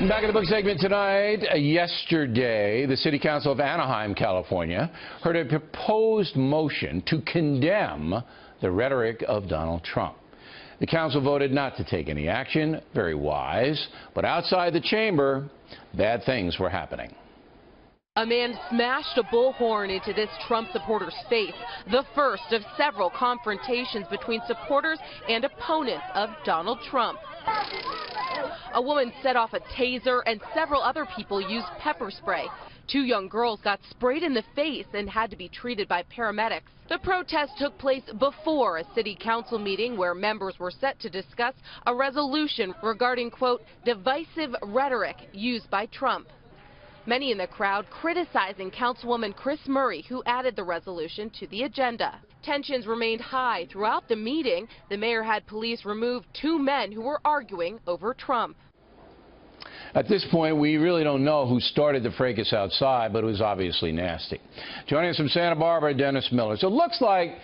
Back in the book segment tonight. Yesterday, the City Council of Anaheim, California, heard a proposed motion to condemn the rhetoric of Donald Trump. The council voted not to take any action, very wise, but outside the chamber, bad things were happening. A man smashed a bullhorn into this Trump supporter's face, the first of several confrontations between supporters and opponents of Donald Trump. A woman set off a taser and several other people used pepper spray. 2 young girls got sprayed in the face and had to be treated by paramedics. The protest took place before a city council meeting where members were set to discuss a resolution regarding, quote, divisive rhetoric used by Trump. Many in the crowd criticizing Councilwoman Chris Murray, who added the resolution to the agenda. Tensions remained high throughout the meeting. The mayor had police remove 2 men who were arguing over Trump. At this point, we really don't know who started the fracas outside, but it was obviously nasty. Joining us from Santa Barbara, Dennis Miller. So it looks like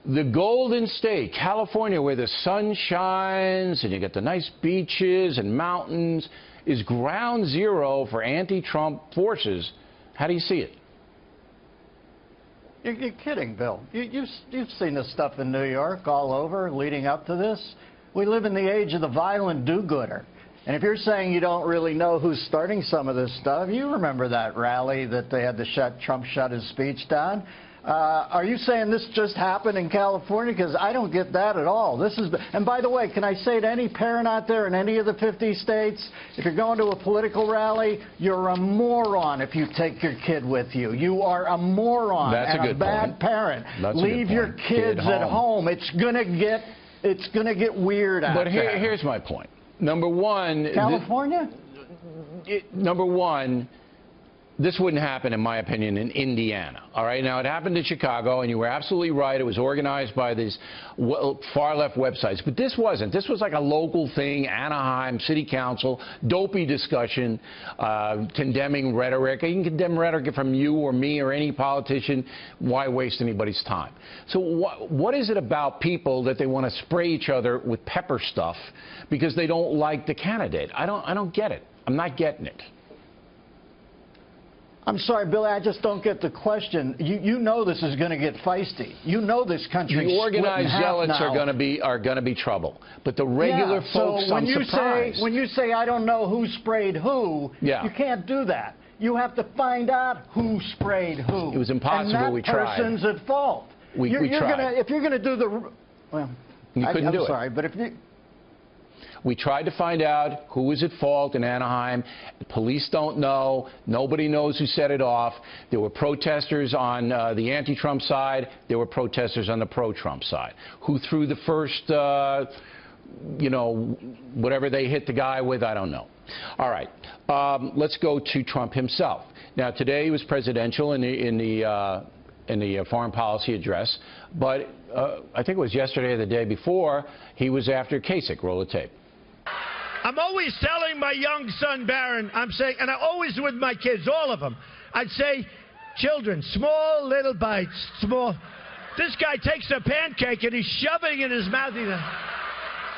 the Golden State, California, where the sun shines and you get the nice beaches and mountains, is ground zero for anti-Trump forces. How do you see it? You're kidding, Bill. You've seen this stuff in New York all over leading up to this. We live in the age of the violent do-gooder. And if you're saying you don't really know who's starting some of this stuff, you remember that rally that they had to Trump shut his speech down. Are you saying this just happened in California? Because I don't get that at all. And by the way, can I say to any parent out there in any of the 50 states, if you're going to a political rally, you're a moron if you take your kid with you. You are a moron. That's and a good bad point. parent. That's Leave your kids at home. It's gonna get weird out there. But here's my point. Number one, California? Number one, this wouldn't happen, in my opinion, in Indiana. All right, now it happened in Chicago, and you were absolutely right. It was organized by these far-left websites, but this wasn't. This was like a local thing, Anaheim City Council, dopey discussion, condemning rhetoric. You can condemn rhetoric from you or me or any politician. Why waste anybody's time? So what is it about people that they want to spray each other with pepper stuff because they don't like the candidate? I don't get it. I'm not getting it. I'm sorry, Billy, I just don't get the question. You know this is going to get feisty. You know this country. The organized zealots are going to be trouble, but the regular folks, so I'm surprised. When you say I don't know who sprayed who, you can't do that. You have to find out who sprayed who. It was impossible. And we tried. That person's at fault. We tried. If you're going to do the, well, you couldn't do it. I'm sorry, but if you. We tried to find out who was at fault in Anaheim. The police don't know. Nobody knows who set it off. There were protesters on the anti-Trump side. There were protesters on the pro-Trump side. Who threw the first, whatever they hit the guy with, I don't know. All right. Let's go to Trump himself. Now, today he was presidential in the foreign policy address, but I think it was yesterday or the day before, he was after Kasich. Roll the tape. I'm always telling my young son, Barron, I'm saying, and I always with my kids, all of them, I'd say, children, small little bites, small. This guy takes a pancake and he's shoving it in his mouth.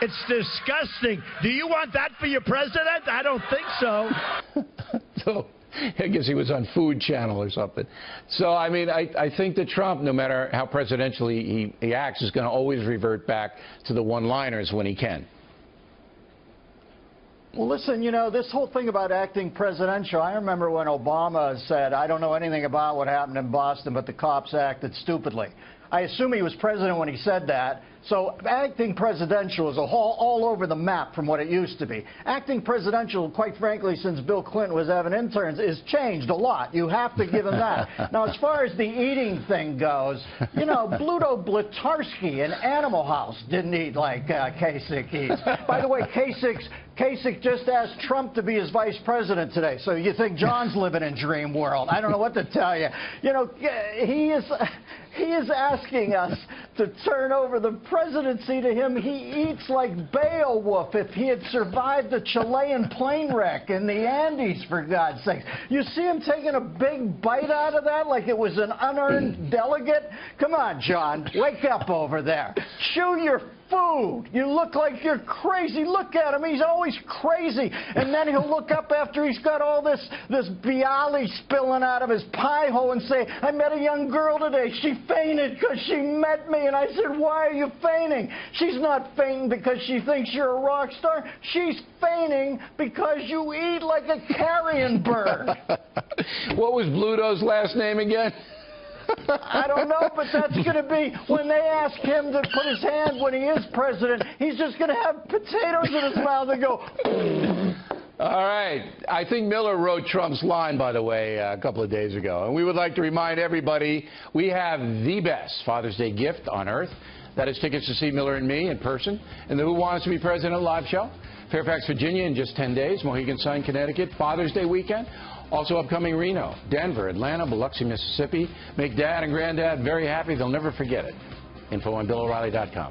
It's disgusting. Do you want that for your president? I don't think so. So I guess he was on Food Channel or something. So, I mean, I think that Trump, no matter how presidentially he acts, is going to always revert back to the one-liners when he can. Well, listen, this whole thing about acting presidential, I remember when Obama said, I don't know anything about what happened in Boston, but the cops acted stupidly. I assume he was president when he said that. So acting presidential is all over the map from what it used to be. Acting presidential, quite frankly, since Bill Clinton was having interns, has changed a lot. You have to give him that. Now, as far as the eating thing goes, Bluto Blutarsky in Animal House didn't eat like Kasich eats. By the way, Kasich just asked Trump to be his vice president today. So you think John's living in dream world. I don't know what to tell you. He is asking us to turn over the presidency to him. He eats like Beowulf if he had survived the Chilean plane wreck in the Andes, for God's sake. You see him taking a big bite out of that like it was an unearned delegate? Come on, John, wake up over there. Chew your food. You look like you're crazy. Look at him. He's always crazy. And then he'll look up after he's got all this Bialy spilling out of his pie hole and say, I met a young girl today. She fainted because she met me. And I said, why are you fainting? She's not fainting because she thinks you're a rock star. She's fainting because you eat like a carrion bird. What was Bluto's last name again? I don't know, but that's going to be, when they ask him to put his hand when he is president, he's just going to have potatoes in his mouth and go. All right. I think Miller wrote Trump's line, by the way, a couple of days ago. And we would like to remind everybody we have the best Father's Day gift on earth. That is tickets to see Miller and me in person in the Who Wants to Be President live show. Fairfax, Virginia in just 10 days. Mohegan Sun, Connecticut, Father's Day weekend. Also upcoming Reno, Denver, Atlanta, Biloxi, Mississippi. Make Dad and Granddad very happy. They'll never forget it. Info on BillO'Reilly.com.